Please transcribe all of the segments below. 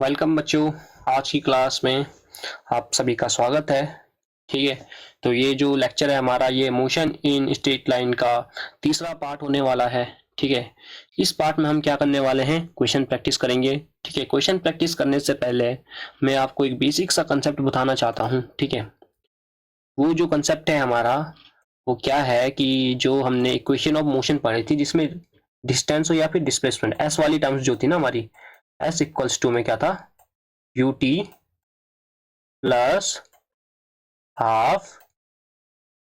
Welcome बच्चों, आज की क्लास में आप सभी का स्वागत है। ठीक है, तो ये जो लेक्चर है हमारा, ये मोशन इन स्ट्रेट लाइन का तीसरा पार्ट होने वाला है। ठीक है, इस पार्ट में हम क्या करने वाले हैं, क्वेश्चन प्रैक्टिस करेंगे। ठीक है, क्वेश्चन प्रैक्टिस करने से पहले मैं आपको एक बेसिक सा कंसेप्ट बताना चाहता हूँ। ठीक है, वो जो कंसेप्ट है हमारा, वो क्या है कि जो हमने इक्वेशन ऑफ मोशन पढ़ी थी, जिसमें डिस्टेंस हो या फिर डिस्प्लेसमेंट, एस वाली टर्म्स जो थी ना हमारी, एस इक्वल्स टू में क्या था, U T plus half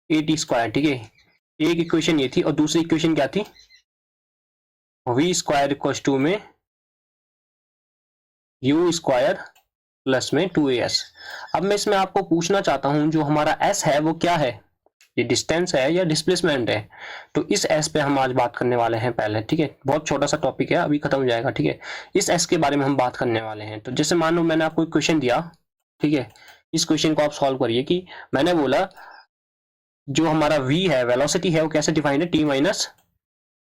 A T square. ठीक है, एक इक्वेशन ये थी और दूसरी इक्वेशन क्या थी, वी स्क्वायर इक्वल्स टू में यू स्क्वायर प्लस में 2as। अब मैं इसमें आपको पूछना चाहता हूं, जो हमारा s है वो क्या है, ये डिस्टेंस है या डिस्प्लेसमेंट है। तो इस s पे हम आज बात करने वाले हैं पहले। ठीक है, बहुत छोटा सा टॉपिक है, अभी खत्म हो जाएगा। ठीक है, इस s के बारे में हम बात करने वाले हैं। तो जैसे मान लो मैंने आपको एक क्वेश्चन दिया, ठीक है, इस क्वेश्चन को आप सॉल्व करिए कि मैंने बोला जो हमारा v है, वेलोसिटी है, वो कैसे डिफाइंड है, t माइनस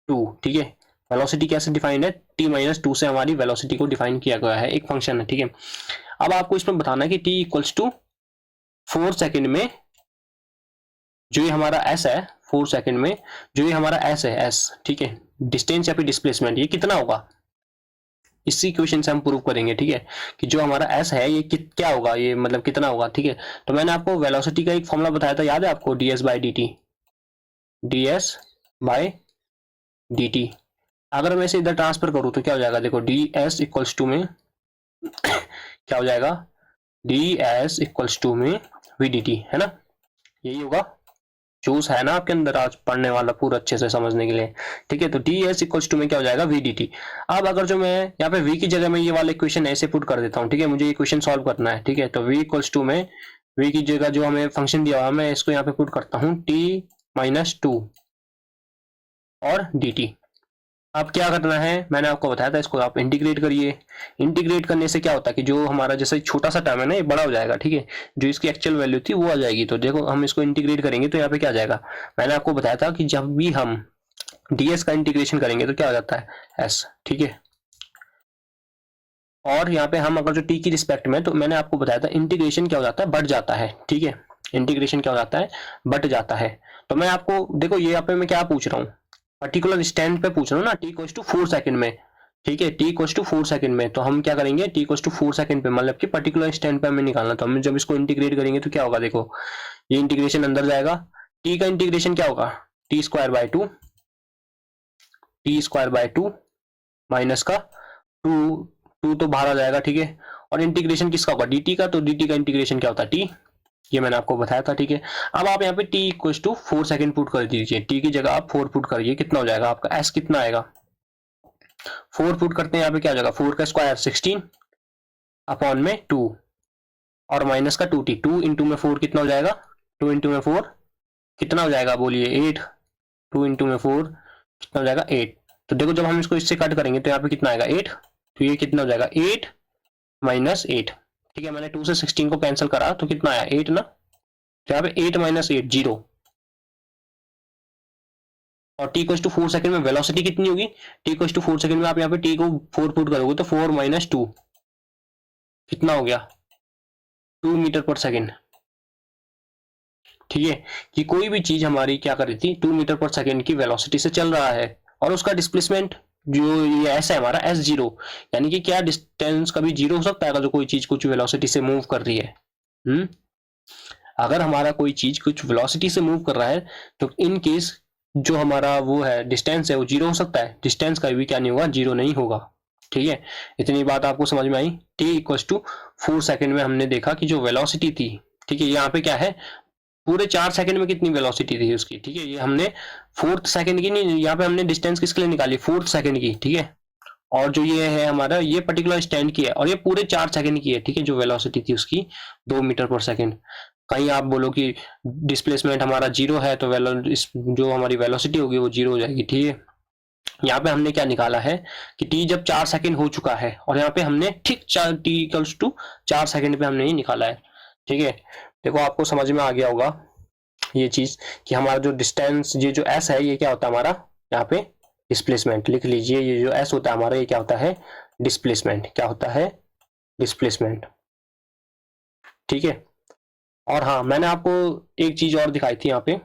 टू। ठीक है, वेलोसिटी कैसे डिफाइंड है, t माइनस टू से हमारी वेलोसिटी को डिफाइन किया गया है, एक फंक्शन है। ठीक है, अब आपको इसमें बताना है कि t इक्वल्स टू 4 सेकेंड में जो ये हमारा s है, 4 सेकेंड में जो ये हमारा s है, s, ठीक है, डिस्टेंस या फिर डिस्प्लेसमेंट, ये कितना होगा, इसी क्वेश्चन से हम प्रूव करेंगे। ठीक है, कि जो हमारा s है ये क्या होगा, ये मतलब कितना होगा। ठीक है, तो मैंने आपको वेलोसिटी का एक फॉर्मूला बताया था, याद है आपको, ds by D T, ds by D T. अगर मैं इसे इधर ट्रांसफर करूं तो क्या हो जाएगा, देखो डी एस इक्वल्स टू में क्या हो जाएगा, डी एस इक्वल्स टू में वी डी टी, है ना, यही होगा। चूज है ना आपके अंदर आज पढ़ने वाला पूरा अच्छे से समझने के लिए। ठीक है, तो डी एस इक्वल्स टू में क्या हो जाएगा, वी डी टी। अब अगर जो मैं यहाँ पे v की जगह में ये वाला इक्वेशन ऐसे पुट कर देता हूँ, ठीक है, मुझे ये इक्वेशन सॉल्व करना है। ठीक है, तो v इक्वल्स टू में v की जगह जो हमें फंक्शन दिया हुआ है, मैं इसको यहाँ पे पुट करता हूँ t माइनस टू और डी टी। अब क्या करना है, मैंने आपको बताया था, इसको आप इंटीग्रेट करिए। इंटीग्रेट करने से क्या होता है कि जो हमारा जैसे छोटा सा टर्म है ना, ये बड़ा हो जाएगा। ठीक है, जो इसकी एक्चुअल वैल्यू थी वो आ जाएगी। तो देखो हम इसको इंटीग्रेट करेंगे तो यहाँ पे क्या आ जाएगा, मैंने आपको बताया था कि जब भी हम ds का इंटीग्रेशन करेंगे तो क्या हो जाता है, s। ठीक है, और यहाँ पे हम अगर जो t की रिस्पेक्ट में, तो मैंने आपको बताया था इंटीग्रेशन क्या हो जाता है, बढ़ जाता है। ठीक है, इंटीग्रेशन क्या हो जाता है, बढ़ जाता है। तो मैं आपको देखो, ये यहाँ पे मैं क्या पूछ रहा हूँ, पर्टिकुलर स्टैंड पे पूछ रहा हूँ ना, t इक्वल्स टू 4 सेकंड में। ठीक है, t इक्वल्स टू 4 सेकंड में, तो हम क्या करेंगे, t इक्वल्स टू 4 सेकंड पे, मतलब कि पर्टिकुलर स्टैंड पे हमें निकालना। तो हम जब इसको इंटीग्रेट करेंगे तो क्या होगा, देखो ये इंटीग्रेशन अंदर जाएगा, t का इंटीग्रेशन क्या होगा, T square by two, T square by two minus का टू, टू तो बाहर आ जाएगा। ठीक है, और इंटीग्रेशन किसका होगा, dt का, तो dt का इंटीग्रेशन क्या होता है, t, ये मैंने आपको बताया था। ठीक है, अब आप यहाँ पे t equals to 4 second put कर दीजिए, t की जगह आप 4 पुट करिए, कितना हो जाएगा आपका s, कितना आएगा, 4 पुट करते हैं यहाँ पे, क्या हो जाएगा, 4 का स्क्वायर 16 अपॉन में 2 और माइनस का 2t, 2 इंटू में 4 कितना हो जाएगा, 2 इंटू में 4 कितना हो जाएगा, बोलिए 8, 2 इंटू में 4 कितना हो जाएगा 8। तो देखो जब हम इसको इससे कट करेंगे तो यहाँ पे कितना आएगा 8, तो ये कितना हो जाएगा 8 माइनस 8। ठीक है, मैंने 2 से 16 को कैंसिल करा तो कितना आया 8 ना, तो यहाँ पे 8 माइनस 8 0। और t इक्वल्स टू 4 सेकंड में वेलोसिटी कितनी होगी, t इक्वल्स टू 4 सेकंड में आप यहाँ पे t को 4 पुट करोगे तो 4 माइनस 2 कितना हो गया, 2 मीटर पर सेकंड। ठीक है, कि कोई भी चीज हमारी क्या कर रही थी, 2 मीटर पर सेकंड की वेलोसिटी से चल रहा है, और उसका डिस्प्लेसमेंट जो ये एस है हमारा, एस जीरो, यानी कि क्या डिस्टेंस कभी जीरो हो सकता है अगर जो कोई चीज कुछ वेलोसिटी से मूव कर रही है। अगर हमारा कोई चीज कुछ वेलोसिटी से मूव कर रहा है तो इन केस जो हमारा वो है डिस्टेंस है वो जीरो हो सकता है, डिस्टेंस का भी क्या नहीं होगा, जीरो नहीं होगा। ठीक है, इतनी बात आपको समझ में आई। t इक्वल्स टू 4 सेकंड में हमने देखा कि जो वेलोसिटी थी, ठीक है, यहाँ पे क्या है, पूरे 4 सेकंड में कितनी वेलोसिटी थी उसकी। ठीक है, ये हमने 4th सेकंड की नहीं, यहाँ पे हमने डिस्टेंस किसके लिए निकाली, 4th सेकंड की। ठीक है, और जो ये है हमारा, ये पर्टिकुलर स्टैंड की है, और ये पूरे 4 सेकंड की है। ठीक है, जो वेलोसिटी थी उसकी 2 मीटर पर सेकंड। कहीं आप बोलो कि डिस्प्लेसमेंट हमारा जीरो है तो जो हमारी वेलोसिटी होगी वो जीरो हो जाएगी। ठीक है, यहाँ पे हमने क्या निकाला है कि t जब 4 सेकंड हो चुका है, और यहाँ पे हमने ठीक t इक्वल्स टू 4 सेकंड पे हमने ये निकाला है। ठीक है, देखो आपको समझ में आ गया होगा ये चीज कि हमारा जो डिस्टेंस, ये जो s है, ये क्या होता है हमारा, यहाँ पे डिस्प्लेसमेंट लिख लीजिए, ये जो s होता है हमारा, ये क्या होता है, डिस्प्लेसमेंट। क्या होता है, डिस्प्लेसमेंट, ठीक है। और हाँ, मैंने आपको एक चीज और दिखाई थी यहाँ पे,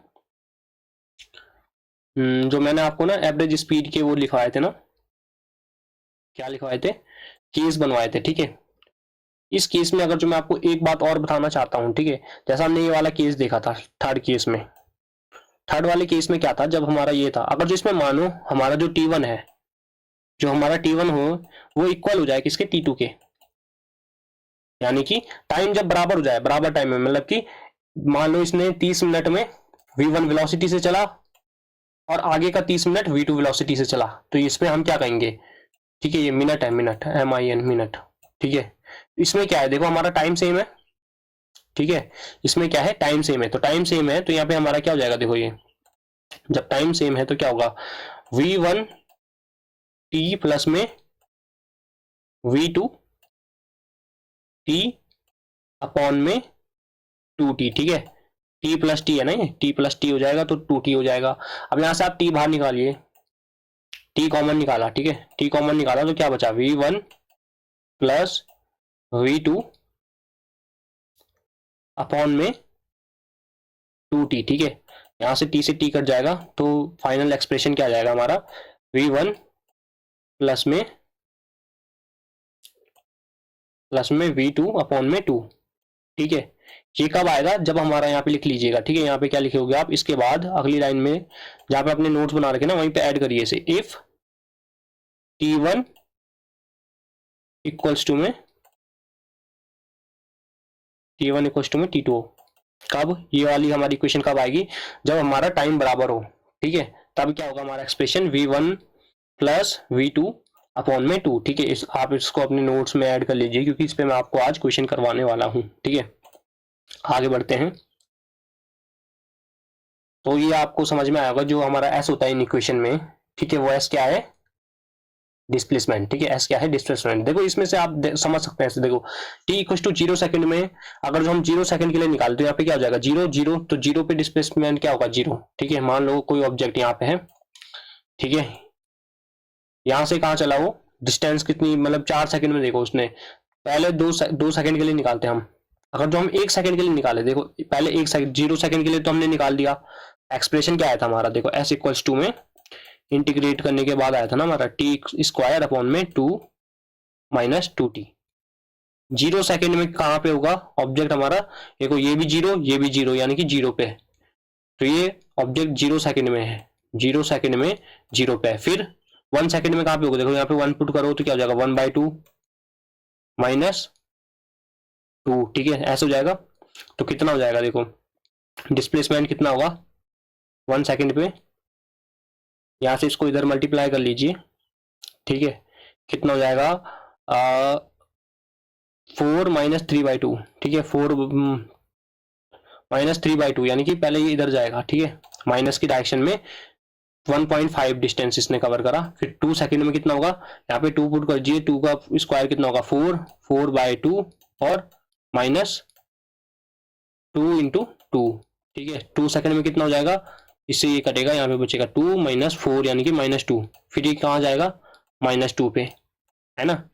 जो मैंने आपको ना एवरेज स्पीड के वो लिखवाए थे ना, क्या लिखवाए थे, केस बनवाए थे, ठीक है। इस केस में अगर जो मैं आपको एक बात और बताना चाहता हूँ, ठीक है, जैसा हमने ये वाला केस देखा था थर्ड केस में, थर्ड वाले केस में क्या था, जब हमारा ये था, अगर जो इसमें मानो हमारा जो T1 है, जो हमारा T1 हो वो इक्वल हो जाए किसके, T2 के, यानी कि टाइम जब बराबर हो जाए, बराबर टाइम में, मतलब कि मान लो इसने 30 मिनट में V1 वेलोसिटी से चला और आगे का 30 मिनट V2 वेलोसिटी से चला, तो इसमें हम क्या कहेंगे, ठीक है, ये मिनट है, मिनट, MIN, मिनट, ठीक है। इसमें क्या है, देखो हमारा टाइम सेम है, ठीक है, इसमें क्या है, टाइम सेम है, तो टाइम सेम है तो यहाँ पे हमारा क्या हो जाएगा, देखो ये जब टाइम सेम है तो क्या होगा, V1 T प्लस में V2 T अपॉन में 2T, ठीक है, T प्लस T है ना, ये T प्लस T हो जाएगा तो 2T हो जाएगा। अब यहां से आप T बाहर निकालिए, T कॉमन निकाला, ठीक है, T कॉमन निकाला तो क्या बचा, V1 प्लस V2 अपॉन में 2T, ठीक है, यहां से T से T कट जाएगा तो फाइनल एक्सप्रेशन क्या आ जाएगा हमारा, V1 प्लस में V2 अपॉन में 2, ठीक है। ये कब आएगा, जब हमारा यहाँ पे लिख लीजिएगा, ठीक है, यहाँ पे क्या लिखोगे आप, इसके बाद अगली लाइन में जहां पे अपने नोट्स बना रखे ना वहीं पे ऐड करिए इसे, इफ T1 इक्वल्स टू में T2, कब ये वाली हमारी इक्वेशन कब आएगी, जब हमारा टाइम बराबर हो, ठीक है, तब क्या होगा हमारा expression, V1 plus V2 upon में 2, ठीक है। आप इसको अपने नोट्स में ऐड कर लीजिए क्योंकि इस पे मैं आपको आज क्वेश्चन करवाने वाला हूँ, ठीक है। आगे बढ़ते हैं, तो ये आपको समझ में आएगा, जो हमारा एस होता है इन इक्वेशन में, ठीक है, वो एस क्या है, डिस्प्लेसमेंट, ठीक है, एस क्या है, डिस्प्लेसमेंट। देखो इसमें से आप समझ सकते हैं, देखो t इक्वल टू 0 सेकंड में अगर जो हम 0 सेकंड के लिए निकालते तो यहाँ पे क्या हो जाएगा, 0 0, तो 0 पे डिस्प्लेसमेंट क्या होगा, 0, ठीक है। मान लो कोई ऑब्जेक्ट यहाँ पे है, ठीक है, यहां से कहाँ चला वो, डिस्टेंस कितनी, मतलब 4 सेकंड में, देखो उसने पहले दो सेकंड के लिए निकालते हैं हम, अगर जो हम 1 सेकंड के लिए निकाले, देखो पहले 1 सेकंड, 0 सेकंड के लिए तो हमने निकाल दिया, एक्सप्रेशन क्या आया था हमारा, देखो s इक्वल्स टू में इंटीग्रेट करने के बाद आया था ना हमारा टी स्क्वायर अपॉन में 2 माइनस 2T। 0 सेकंड में कहाँ पे होगा ऑब्जेक्ट हमारा, देखो ये भी 0, ये भी 0, यानी कि 0 पे, तो ये ऑब्जेक्ट 0 सेकंड में है, 0 सेकंड में 0 पे है। फिर 1 सेकंड में कहाँ पे होगा, देखो यहाँ पे 1 पुट करो तो क्या हो जाएगा, 1/2 माइनस 2, ठीक है, ऐसे हो जाएगा। तो कितना हो जाएगा, देखो डिस्प्लेसमेंट कितना होगा 1 सेकंड पे, यहाँ से इसको इधर मल्टीप्लाई कर लीजिए, ठीक है, कितना हो जाएगा 4 माइनस 3/2, ठीक है, 4 माइनस 3/2, यानी कि पहले ये इधर जाएगा, ठीक है, माइनस की डायरेक्शन में 1.5 डिस्टेंस इसने कवर करा। फिर 2 सेकंड में कितना होगा, यहाँ पे 2 पुट कर दीजिए, 2 का स्क्वायर कितना होगा 4/2 और माइनस 2 इंटू 2, ठीक है, 2 सेकंड में कितना हो जाएगा, इससे ये कटेगा, यहाँ पे बचेगा 2 माइनस 4 यानी कि -2, फिर ये कहाँ जाएगा -2 पे, है ना।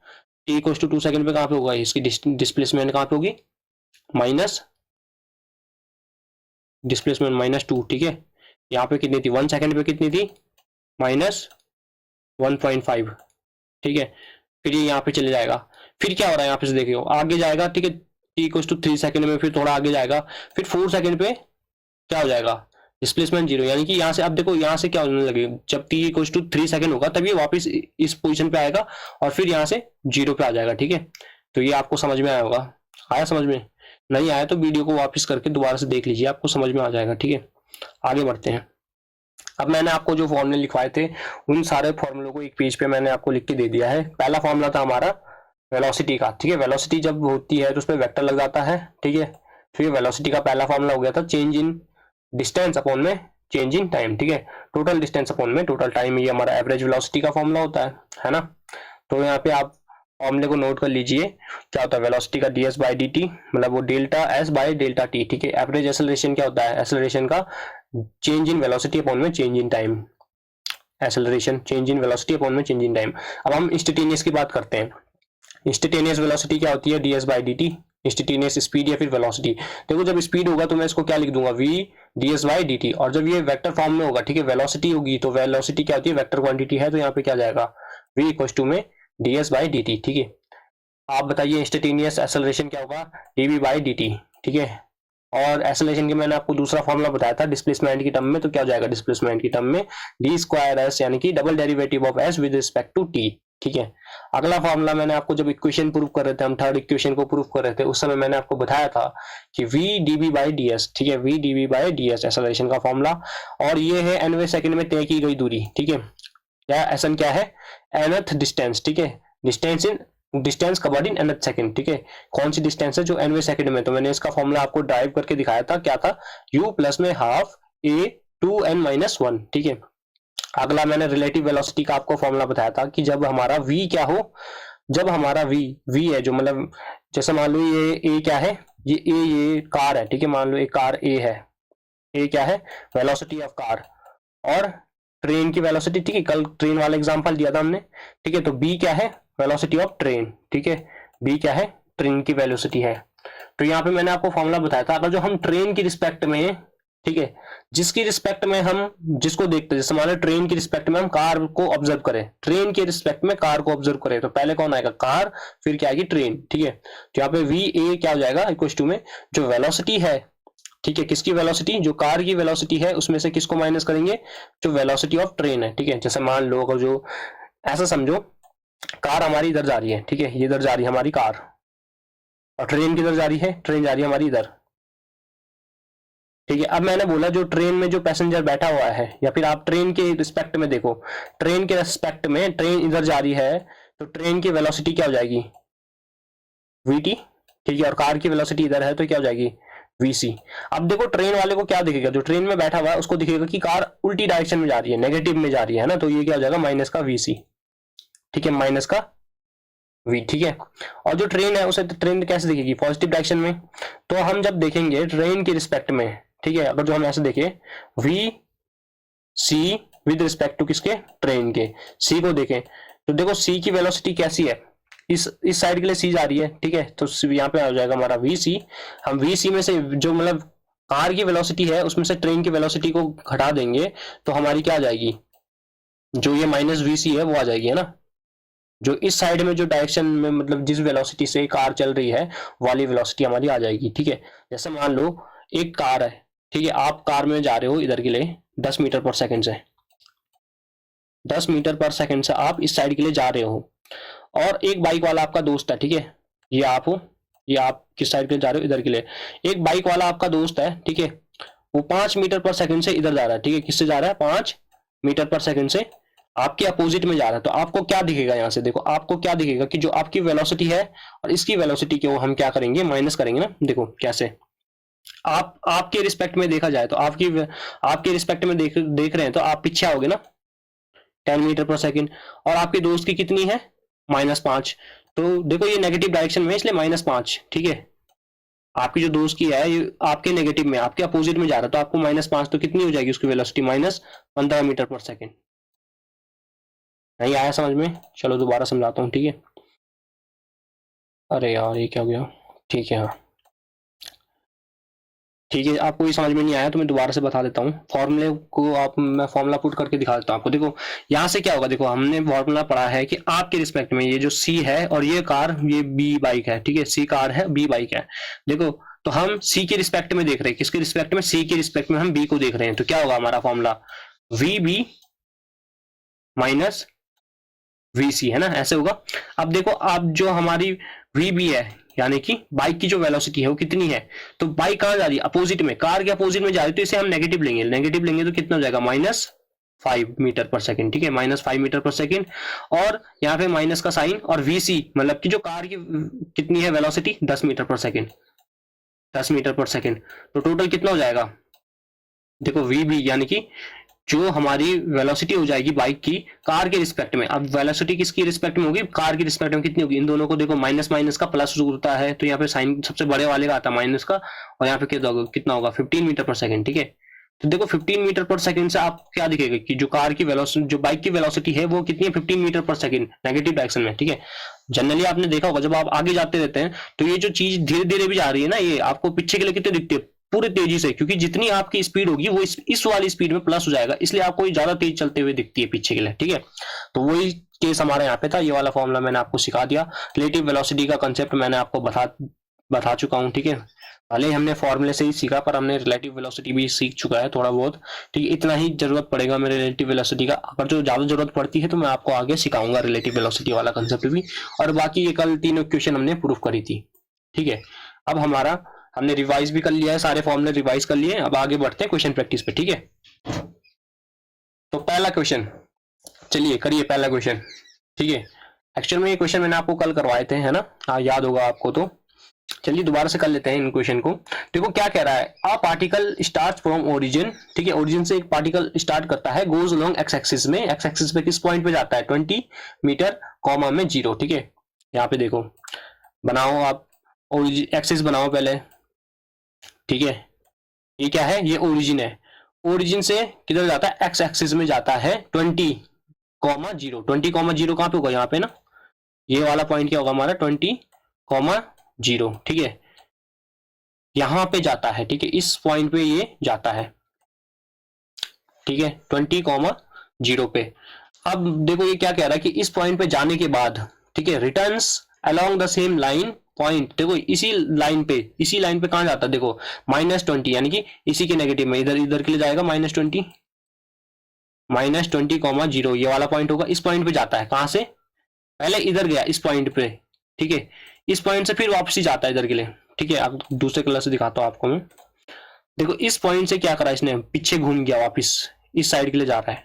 t इक्वल टू 2 सेकंड पे कहाँ पे होगा, इसकी डिस्प्लेसमेंट कहाँ पे होगी, माइनस डिस्प्लेसमेंट -2, ठीक है। यहाँ पे कितनी थी 1 सेकंड पे कितनी थी, -1.5, ठीक है। फिर ये यहाँ पे चले जाएगा, फिर क्या हो रहा है यहाँ पे से देखियो आगे जाएगा, ठीक है, t इक्वल टू 3 सेकंड में फिर थोड़ा आगे जाएगा, फिर 4 सेकंड पे क्या हो जाएगा, डिस्प्लेसमेंट 0, यानी कि यहाँ से अब देखो यहाँ से क्या होने लगे, जब t इक्वल टू 3 सेकंड होगा तब ये वापस इस पोजीशन पे आएगा और फिर यहाँ से 0 पे आ जाएगा, ठीक है। तो ये आपको समझ में आया होगा, आया समझ में, नहीं आया तो वीडियो को वापस करके दोबारा से देख लीजिए, आपको समझ में आ जाएगा, ठीक है। आगे बढ़ते हैं, अब मैंने आपको जो फॉर्मूले लिखवाए थे उन सारे फॉर्मूलों को एक पेज पे मैंने आपको लिख के दे दिया है। पहला फॉर्मूला था हमारा वेलोसिटी का, ठीक है, वेलोसिटी जब होती है तो उस पर वेक्टर लग जाता है, ठीक है। फिर वेलोसिटी का पहला फॉर्मूला हो गया था चेंज इन डिस्टेंस अपॉन में चेंज इन टाइम, ठीक है, टोटल डिस्टेंस अपॉन में टोटल टाइम, ये हमारा एवरेज वेलोसिटी का फॉर्मूला होता है ना। तो यहाँ पे आप फॉर्मूले को नोट कर लीजिए, क्या होता है वेलोसिटी का ds/dt, मतलब वो delta s by delta t, ठीक है। एवरेज एक्सेलरेशन क्या होता है, एक्सेलरेशन का चेंज इन वेलोसिटी अपॉन में change in time, acceleration change in velocity upon में चेंज इन टाइम। अब हम इंस्टेंटेनियस की बात करते हैं, इंस्टेंटेनियस वेलोसिटी क्या होती है, ds by dt, instantaneous speed या फिर वेलोसिटी। देखो जब स्पीड होगा तो मैं इसको क्या लिख दूंगा, v ds बाई dt, और जब ये वेक्टर फॉर्म में होगा, ठीक है, वेलोसिटी होगी तो वेलोसिटी क्या होती है, वेक्टर क्वांटिटी है, तो यहाँ पे क्या जाएगा, v इक्वल टू में ds बाई dt, ठीक है। आप बताइए इंस्टेंटेनियस एक्सेलरेशन क्या होगा, dv बाई dt, ठीक है। और एक्सेलरेशन के मैंने आपको दूसरा फॉर्मूला बताया था डिस्प्लेसमेंट की टर्म में, तो क्या हो जाएगा डिस्प्लेसमेंट की टर्म में डी स्क्वायर एस, यानी कि double derivative of S with respect to T, ठीक है। अगला फॉर्मूला मैंने आपको जब इक्वेशन प्रूव कर रहे थे, हम थर्ड इक्वेशन को प्रूव कर रहे थे, उस समय मैंने आपको बताया था कि v dv बाई ds, ठीक है, v dv by ds acceleration का फॉर्मूला, और ये है nवें सेकंड में तय की गई दूरी, ठीक है, या एसन क्या है, nth डिस्टेंस, ठीक है, distance covered in nth second, ठीक है, कौन सी डिस्टेंस है जो nवें सेकंड में, तो मैंने इसका फॉर्मूला आपको ड्राइव करके दिखाया था, क्या था, u प्लस में हाफ a 2n माइनस 1, ठीक है। अगला मैंने रिलेटिव वेलोसिटी का आपको फॉर्मूला बताया था कि जब हमारा v क्या हो, जब हमारा v है जो मतलब जैसे मान लो ये a क्या है, ये कार है, ठीक है, मान लो एक कार a है, a क्या है, वेलोसिटी ऑफ कार, और ट्रेन की वेलोसिटी, ठीक है, कल ट्रेन वाला एग्जांपल दिया था हमने, ठीक है, तो b क्या है, वेलोसिटी ऑफ ट्रेन, ठीक है, b क्या है, ट्रेन की वेलोसिटी है। तो यहाँ पे मैंने आपको फॉर्मूला बताया था, अगर जो हम ट्रेन की रिस्पेक्ट में, ठीक है, जिसकी रिस्पेक्ट में हम जिसको देखते हैं, जैसे मान लो ट्रेन की रिस्पेक्ट में हम कार को ऑब्जर्व करें, ट्रेन के रिस्पेक्ट में कार को ऑब्जर्व करें, तो पहले कौन आएगा, कार, फिर क्या आएगी, ट्रेन, ठीक है। तो यहाँ पे वी ए क्या हो जाएगा, इक्वल टू में जो वेलोसिटी है, ठीक है, किसकी वेलोसिटी, जो कार की वेलोसिटी है, उसमें से किसको माइनस करेंगे, जो वेलोसिटी ऑफ ट्रेन है, ठीक है। जैसे मान लो अगर जो ऐसा समझो कार हमारी इधर जा रही है, ठीक है, ये इधर जा रही है हमारी कार, और ट्रेन किधर जा रही है, ट्रेन जा रही है हमारी इधर, ठीक है। अब मैंने बोला जो ट्रेन में जो पैसेंजर बैठा हुआ है, या फिर आप ट्रेन के रिस्पेक्ट में देखो, ट्रेन के रिस्पेक्ट में ट्रेन इधर जा रही है, तो ट्रेन की वेलोसिटी क्या हो जाएगी, vt, ठीक है, और कार की वेलोसिटी इधर है तो क्या हो जाएगी, vc। अब देखो ट्रेन वाले को क्या दिखेगा, जो ट्रेन में बैठा हुआ है उसको दिखेगा कि कार उल्टी डायरेक्शन में जा रही है, नेगेटिव में जा रही है ना, तो ये क्या हो जाएगा, माइनस का vc, ठीक है, माइनस का v, ठीक है। और जो ट्रेन है उसे ट्रेन कैसे दिखेगी, पॉजिटिव डायरेक्शन में, तो हम जब देखेंगे ट्रेन के रिस्पेक्ट में, ठीक है, अगर जो हम ऐसे देखें v c with respect to किसके, ट्रेन के, c को देखें, तो देखो c की वेलोसिटी कैसी है, इस साइड के लिए c जा रही है, ठीक है, तो यहाँ पे आ जाएगा हमारा vc। हम vc में से जो मतलब कार की वेलोसिटी है उसमें से ट्रेन की वेलोसिटी को घटा देंगे, तो हमारी क्या आ जाएगी, जो ये माइनस vc है वो आ जाएगी, है ना, जो इस साइड में जो डायरेक्शन में मतलब जिस वेलोसिटी से कार चल रही है वाली वेलोसिटी हमारी आ जाएगी, ठीक है। जैसे मान लो एक कार है, ठीक है, आप कार में जा रहे हो इधर के लिए 10 मीटर पर सेकंड से, 10 मीटर पर सेकंड से आप इस साइड के लिए जा रहे हो, और एक बाइक वाला आपका दोस्त है, ठीक है, ये आप हो, ये आप किस साइड के लिए जा रहे हो, इधर के लिए, एक बाइक वाला आपका दोस्त है, ठीक है, वो 5 मीटर पर सेकंड से इधर जा रहा है, ठीक है, किससे जा रहा है, 5 मीटर पर सेकंड से आपके अपोजिट में जा रहा है, तो आपको क्या दिखेगा, यहाँ से देखो आपको क्या दिखेगा कि जो आपकी वेलोसिटी है और इसकी वेलोसिटी को हम क्या करेंगे, माइनस करेंगे ना, देखो कैसे, आपके रिस्पेक्ट में देखा जाए तो आपके रिस्पेक्ट में देख रहे हैं तो आप पीछे आओगे ना 10 मीटर पर सेकंड, और आपके दोस्त की कितनी है, -5, तो देखो ये नेगेटिव डायरेक्शन में इसलिए -5, ठीक है, आपकी जो दोस्त की है ये आपके नेगेटिव में, आपके अपोजिट में जा रहा है, तो आपको -5, तो कितनी हो जाएगी उसकी वेलोसिटी, -15 मीटर पर सेकंड। नहीं आया समझ में, चलो दोबारा समझाता हूँ, ठीक है। अरे यार ये क्या हो गया, ठीक है, हाँ ठीक है, आपको ये समझ में नहीं आया तो मैं दोबारा से बता देता हूँ फॉर्मूले को, मैं फॉर्मूला पुट करके दिखा देता हूँ आपको। देखो यहाँ से क्या होगा, देखो हमने फॉर्मूला पढ़ा है कि आपके रिस्पेक्ट में ये जो सी है और ये कार, ये बी बाइक है, ठीक है, सी कार है बी बाइक है, देखो तो हम सी के रिस्पेक्ट में देख रहे हैं, किसके रिस्पेक्ट में, सी के रिस्पेक्ट में हम बी को देख रहे हैं, तो क्या होगा हमारा formula, V B minus V C, है ना, ऐसे होगा। अब देखो आप जो हमारी वी बी है, यानी कि बाइक की जो वेलोसिटी है वो कितनी है, तो बाइक कहाँ जा रही है, अपोजिट में, कार के अपोजिट में जा रही है, तो इसे हम नेगेटिव लेंगे, नेगेटिव लेंगे तो कितना हो जाएगा, -5 मीटर पर सेकंड, ठीक है, -5 मीटर पर सेकंड, और यहाँ पे माइनस का साइन, और वीसी मतलब कि जो कार की कितनी है वेलोसिटी, 10 मीटर पर सेकंड, 10 मीटर पर सेकंड, तो टोटल कितना हो जाएगा, देखो वी बी यानी कि जो हमारी वेलोसिटी हो जाएगी बाइक की कार के रिस्पेक्ट में, अब वेलोसिटी किसकी रिस्पेक्ट में होगी, कार की रिस्पेक्ट में कितनी होगी, इन दोनों को देखो माइनस माइनस का प्लस होता है, तो यहाँ पे साइन सबसे बड़े वाले का आता है माइनस का, और यहाँ पे कितना होगा 15 मीटर पर सेकंड, ठीक है, तो देखो 15 मीटर पर सेकंड से आप क्या दिखेगा कि जो कार की वेलोसिटी, जो बाइक की वेलोसिटी है वो कितनी है, 15 मीटर पर सेकंड नेगेटिव डायरेक्शन में, ठीक है। जनरली आपने देखा होगा जब आप आगे जाते रहते हैं तो ये जो चीज धीरे धीरे भी जा रही है ना, ये आपको पीछे के लिए कितने दिखती है, पूरी तेजी से, क्योंकि जितनी आपकी स्पीड होगी वो इस वाली स्पीड में प्लस हो जाएगा, इसलिए आपको ज्यादा तेज चलते हुए दिखती है पीछे के लिए, ठीक है। तो वही केस हमारे यहाँ पे था, ये वाला फॉर्मूला मैंने आपको सिखा दिया। रिलेटिव वेलोसिटी का कंसेप्ट मैंने आपको बता चुका हूँ, ठीक है। भले ही हमने फॉर्मूले से ही सीखा पर हमने रिलेटिव वेलोसिटी भी सीख चुका है थोड़ा बहुत, ठीक है। इतना ही जरूरत पड़ेगा मेरे रिलेटिव वेलोसिटी का, अगर जो ज्यादा जरूरत पड़ती है तो मैं आपको आगे सिखाऊंगा रिलेटिव वेलोसिटी वाला कंसेप्ट भी। और बाकी ये कल तीनों क्वेश्चन हमने प्रूफ करी थी, ठीक है। अब हमने रिवाइज भी कर लिया है, सारे फॉर्मूले रिवाइज कर लिए। अब आगे बढ़ते हैं क्वेश्चन प्रैक्टिस पे, ठीक है। तो पहला क्वेश्चन, चलिए करिए पहला क्वेश्चन, ठीक है। एक्चुअल में ये क्वेश्चन मैंने आपको कल करवाए थे, है ना, हाँ याद होगा आपको। तो चलिए दोबारा से कर लेते हैं इन क्वेश्चन को। देखो क्या कह रहा है, a particle start from origin, ठीक है। ओरिजिन से एक पार्टिकल स्टार्ट करता है, गोज अलोंग एक्स एक्सिस में, एक्स एक्सिस पे किस पॉइंट पे जाता है, 20 मीटर कॉमा में 0, ठीक है। यहाँ पे देखो बनाओ आप, ओरिजिन एक्सिस बनाओ पहले, ठीक है। ये क्या है, ये ओरिजिन है। ओरिजिन से किधर जाता है, एक्स एक्सिस में जाता है 20,0। 20,0 कहाँ पे होगा, यहाँ पे ना, ये वाला पॉइंट क्या होगा हमारा, 20,0, ठीक है। यहां पे जाता है, ठीक है, इस पॉइंट पे ये जाता है, ठीक है, 20,0 पे। अब देखो ये क्या कह रहा है कि इस पॉइंट पे जाने के बाद, ठीक है, returns along the same line point, देखो इसी लाइन पे कहां जाता है, देखो -20, यानी कि इसी के नेगेटिव में इधर के लिए जाएगा, -20, -20,0 ये वाला पॉइंट होगा, इस पॉइंट पे जाता है। कहां से, पहले इधर गया इस पॉइंट पे, ठीक है, इस पॉइंट से फिर वापसी जाता है इधर के लिए, ठीक है। अब दूसरे कलर से दिखाता हूं आपको मैं। देखो इस पॉइंट से क्या करा इसने, पीछे घूम गया, वापस इस साइड के लिए जा रहा है।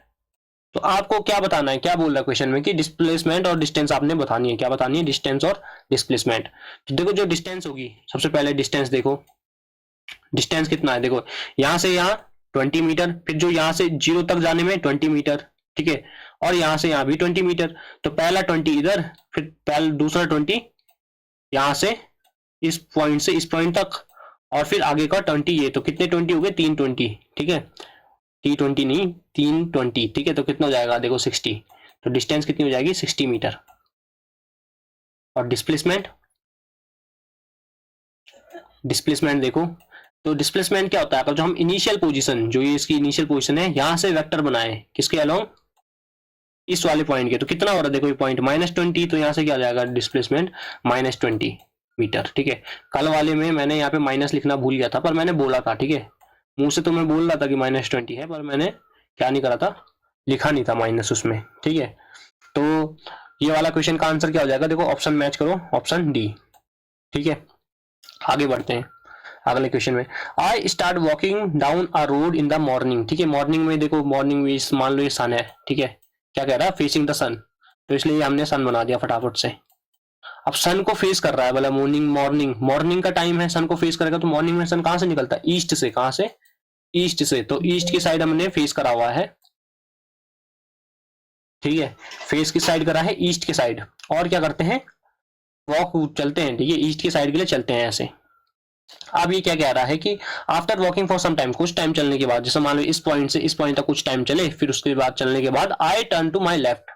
तो आपको क्या बताना है, क्या बोल रहा है क्वेश्चन में कि डिस्प्लेसमेंट और डिस्टेंस आपने बतानी है, क्या बतानी है, डिस्टेंस और डिस्प्लेसमेंट। तो देखो जो डिस्टेंस होगी, सबसे पहले डिस्टेंस देखो, डिस्टेंस कितना है, देखो यहां से यहाँ 20 मीटर, फिर जो यहाँ से 0 तक जाने में 20 मीटर, ठीक है, और यहाँ से यहाँ भी 20 मीटर। तो पहला 20 इधर, फिर पहला दूसरा 20 यहाँ से इस पॉइंट से इस पॉइंट तक, और फिर आगे का 20, ये तो कितने 20 हो गए, 320, ठीक है, T20 नहीं 320, ठीक है। तो कितना हो जाएगा, देखो 60, तो डिस्टेंस कितनी हो जाएगी, 60 मीटर। और डिस्प्लेसमेंट देखो, तो डिस्प्लेसमेंट क्या होता है, अगर जो हम इनिशियल पोजीशन, जो ये इसकी इनिशियल पोजीशन है, यहां से वेक्टर बनाए किसके अलोंग, इस वाले पॉइंट के, तो कितना हो रहा है, देखो ये पॉइंट -20, तो यहाँ से क्या आ जाएगा डिस्प्लेसमेंट, -20 मीटर, ठीक है। कल वाले में मैंने यहाँ पे माइनस लिखना भूल गया था, पर मैंने बोला था, ठीक है, मुंह से तो मैं बोल रहा था कि -20 है, पर मैंने क्या नहीं करा था, लिखा नहीं था माइनस उसमें, ठीक है। तो ये वाला क्वेश्चन का आंसर क्या हो जाएगा, देखो ऑप्शन मैच करो, ऑप्शन डी, ठीक है। आगे बढ़ते हैं अगले क्वेश्चन में। I start walking down a road in the morning, ठीक है। मॉर्निंग में देखो, मॉर्निंग में मान लो ये सन है, ठीक है, क्या कह रहा है, फेसिंग द सन, तो इसलिए हमने सन बना दिया फटाफट से। अब सन को फेस कर रहा है, बोला मॉर्निंग का टाइम है, सन को फेस करेगा, तो मॉर्निंग में सन कहां से निकलता है, ईस्ट से, कहां से, ईस्ट से, तो ईस्ट की साइड हमने फेस करा हुआ है, ठीक है, फेस की साइड करा है ईस्ट की साइड। और क्या करते हैं, वॉक चलते हैं, ठीक है, ईस्ट की साइड के लिए चलते हैं ऐसे। अब ये क्या कह रहा है कि after walking for some time, कुछ टाइम चलने के बाद, जैसे मान लो इस पॉइंट से इस पॉइंट तक कुछ टाइम चले, फिर उसके बाद चलने के बाद I turn to my left,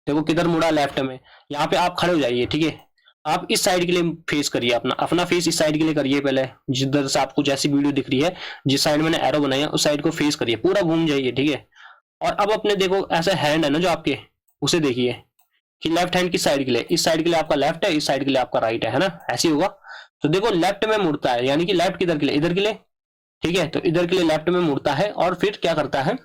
देखो किधर मुड़ा, लेफ्ट में। यहाँ पे आप खड़े हो जाइए, ठीक है, आप इस साइड के लिए फेस करिए, अपना फेस इस साइड के लिए करिए पहले, जिधर से आपको जैसी वीडियो दिख रही है, जिस साइड मैंने एरो बनाया उस साइड को फेस करिए, पूरा घूम जाइए, ठीक है। और अब अपने देखो ऐसे हैंड है ना जो आपके, उसे देखिए कि लेफ्ट हैंड किस साइड के लिए, इस साइड के लिए आपका लेफ्ट है, इस साइड के लिए आपका राइट है ना, ऐसे होगा। तो देखो लेफ्ट में मुड़ता है, यानी कि लेफ्ट किधर के लिए, इधर के लिए, ठीक है, तो इधर के लिए लेफ्ट में मुड़ता है, और फिर क्या करता है,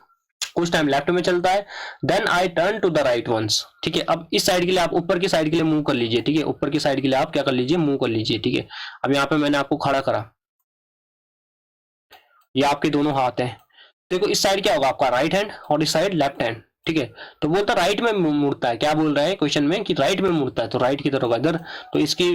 कुछ टाइम लेफ्ट में चलता है, then I turn to the right once, ठीक है। अब इस साइड के लिए आप ऊपर की साइड के लिए मूव कर लीजिए, ठीक है, ऊपर की साइड के लिए आप क्या कर लीजिए, मूव कर लीजिए, ठीक है। अब यहाँ पे मैंने आपको खड़ा करा, ये आपके दोनों हाथ हैं, देखो इस साइड क्या होगा आपका राइट हैंड, और इस साइड लेफ्ट हैंड, ठीक है। तो बोलता राइट में मुड़ता है, क्या बोल रहा है क्वेश्चन में कि राइट में मुड़ता है, तो राइट किधर होगा, इधर। तो इसकी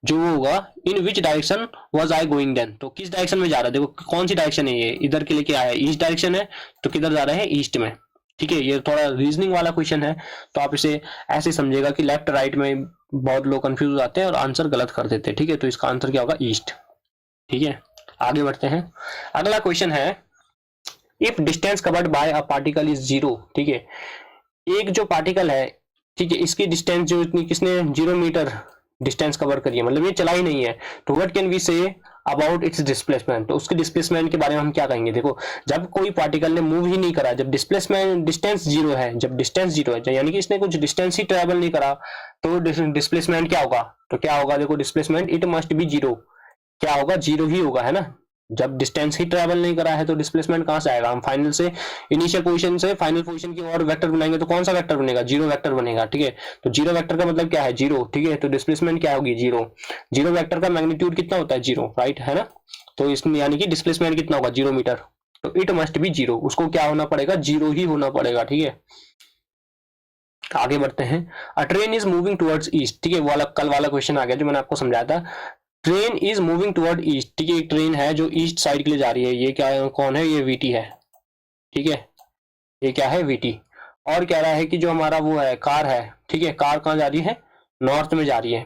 जो होगा, in which direction was I going then, तो किस डायरेक्शन में जा रहा है, देखो कौन सी डायरेक्शन है ये, इधर के लिए क्या है, ईस्ट डायरेक्शन है, तो किधर जा रहे हैं, ईस्ट में, ठीक है। ये थोड़ा रीजनिंग वाला क्वेश्चन है, तो आप इसे ऐसे समझेगा कि लेफ्ट राइट में बहुत लोग कंफ्यूज हो जाते हैं और आंसर गलत कर देते हैं, ठीक है। तो इसका आंसर क्या होगा, ईस्ट, ठीक है। आगे बढ़ते हैं, अगला क्वेश्चन है, if distance covered bye a particle is zero, ठीक है, एक जो पार्टिकल है, ठीक है, इसकी डिस्टेंस जो इतनी किसने 0 मीटर डिस्टेंस कवर करी है, मतलब ये चला ही नहीं है, तो what can we say about its displacement, तो उसके डिस्प्लेसमेंट के बारे में हम क्या कहेंगे। देखो जब कोई पार्टिकल ने मूव ही नहीं करा, जब डिस्प्लेसमेंट डिस्टेंस जीरो है, जब डिस्टेंस जीरो है यानी कि इसने कुछ डिस्टेंस ही ट्रेवल नहीं करा, तो डिस्प्लेसमेंट क्या होगा, तो क्या होगा, देखो displacement it must be zero, क्या होगा, जीरो ही होगा, है ना। जब डिस्टेंस ही ट्रेवल नहीं करा है तो डिस्प्लेसमेंट कहां से आएगा, हम फाइनल से इनिशियल पोजीशन से फाइनल पोजीशन की और वेक्टर बनाएंगे तो कौन सा वेक्टर बनेगा, जीरो वेक्टर बनेगा, ठीक है। तो जीरो वेक्टर का मतलब क्या है, जीरो, ठीक है, तो डिस्प्लेसमेंट क्या होगी, जीरो। जीरो वेक्टर का मैग्नीट्यूड कितना होता है, जीरो, राइट, है ना। तो इसमें यानी कि डिस्प्लेसमेंट कितना होगा, 0 मीटर, तो इट मस्ट बी जीरो, उसको क्या होना पड़ेगा, जीरो ही होना पड़ेगा, ठीक है। आगे बढ़ते हैं। अ train is moving towards east, ठीक है, वो वाला कल वाला क्वेश्चन आ गया जो मैंने आपको समझाया था। Train is moving toward east, ठीक है, एक ट्रेन है जो ईस्ट साइड के लिए जा रही है, ये क्या है, कौन है, ये वीटी है, ठीक है, ये क्या है, वीटी। और कह रहा है कि जो हमारा वो है कार है, ठीक है, कार कहाँ जा रही है, नॉर्थ में जा रही है,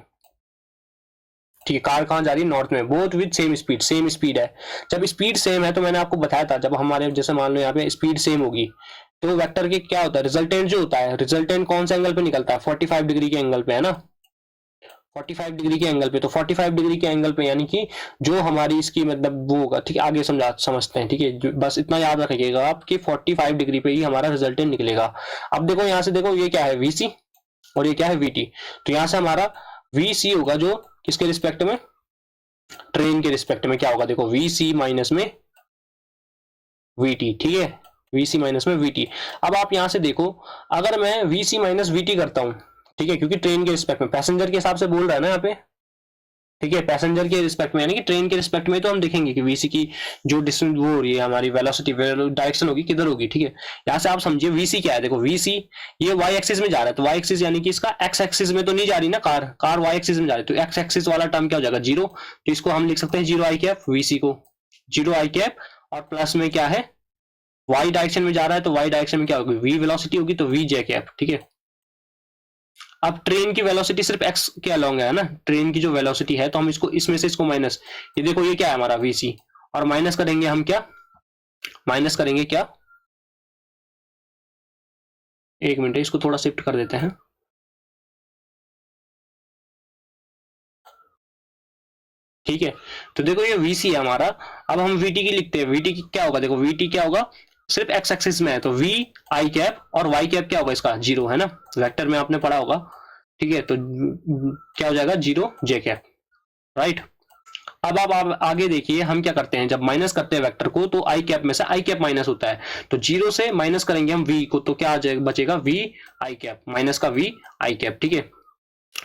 ठीक है, कार कहाँ जा रही है, नॉर्थ में, both with same speed, same speed है। जब स्पीड सेम है तो मैंने आपको बताया था, जब हमारे जैसे मान लो यहाँ पे स्पीड सेम होगी तो वेक्टर के क्या होता है, रिजल्टेंट जो होता है, रिजल्टेंट कौन से एंगल पे निकलता है, 45 डिग्री के एंगल पे, है ना, 45 डिग्री के एंगल पे। तो 45 डिग्री के एंगल पे यानी कि जो हमारी इसकी मतलब वो होगा, ठीक है, आगे समझते हैं, ठीक है, बस इतना याद रखिएगा आप कि 45 डिग्री पे ही हमारा रिजल्टेंट निकलेगा। अब देखो यहाँ से देखो ये क्या है, वीसी, और ये क्या है, वीटी, तो यहाँ से हमारा वीसी होगा जो किसके रिस्पेक्ट में, ट्रेन के रिस्पेक्ट में क्या होगा, देखो वीसी माइनस में वीटी, ठीक है, वीसी माइनस में वीटी। अब आप यहां से देखो, अगर मैं वीसी माइनस वीटी करता हूं, ठीक है, क्योंकि ट्रेन के रिस्पेक्ट में, पैसेंजर के हिसाब से बोल रहा है ना यहाँ पे, ठीक है, पैसेंजर के रिस्पेक्ट में यानी कि ट्रेन के रिस्पेक्ट में, तो हम देखेंगे कि वीसी की जो डिस्टेंस वो हो रही है हमारी वेलोसिटी डायरेक्शन होगी किधर होगी, ठीक है। यहाँ से आप समझिए वीसी क्या है, देखो वीसी ये वाई एक्सिस में जा रहा है, तो वाई एक्सिस यानी कि इसका एक्स एक्सिस में तो नहीं जा रही ना, कार वाई एक्सिस में जा रही है, तो एक्स एक्सिस वाला टर्म क्या हो जाएगा, जीरो, तो इसको हम लिख सकते हैं जीरो आई कैप, वीसी को जीरो आई कैप, और प्लस में क्या है, वाई डायरेक्शन में जा रहा है तो वाई डायरेक्शन में क्या होगी, वी वेलोसिटी होगी, तो वी जे कैप, ठीक है। अब ट्रेन की वेलोसिटी सिर्फ एक्स के अलोंग है ना, ट्रेन की जो वेलोसिटी है, तो हम इसको इसमें से इसको माइनस, ये देखो ये क्या है हमारा वीसी, और माइनस करेंगे हम क्या, माइनस करेंगे क्या, एक मिनट इसको थोड़ा शिफ्ट कर देते हैं, ठीक है। तो देखो ये वीसी है हमारा, अब हम वीटी की लिखते हैं, वीटी की क्या होगा, देखो वीटी क्या होगा, सिर्फ एक्स एक्सिस में है, तो वी आई कैप, और वाई कैप क्या होगा इसका, जीरो, है ना, वेक्टर में आपने पढ़ा होगा, ठीक है, तो क्या हो जाएगा, जीरो जे कैप, राइट। अब आप आगे देखिए हम क्या करते हैं, जब माइनस करते हैं वेक्टर को तो आई कैप में से आई कैप माइनस होता है, तो जीरो से माइनस करेंगे हम वी को, तो क्या आ जाएगा, बचेगा वी आई कैप, माइनस का वी आई कैप, ठीक है।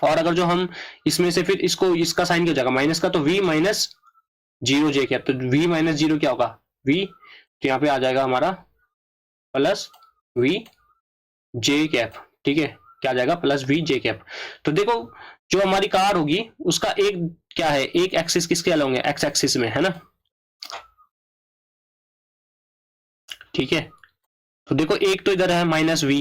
और अगर जो हम इसमें से फिर इसको इसका साइन क्या हो जाएगा, माइनस का, तो V minus zero J cap, तो वी माइनस जीरो क्या होगा, वी, तो यहाँ पे आ जाएगा हमारा प्लस वी जे कैप, ठीक है, क्या आ जाएगा, प्लस वी जे कैप। तो देखो जो हमारी कार होगी उसका एक क्या है, एक एक्सिस किसके अलोंग है, एक्स एक्सिस में, है ना, ठीक है। तो देखो एक तो इधर है माइनस वी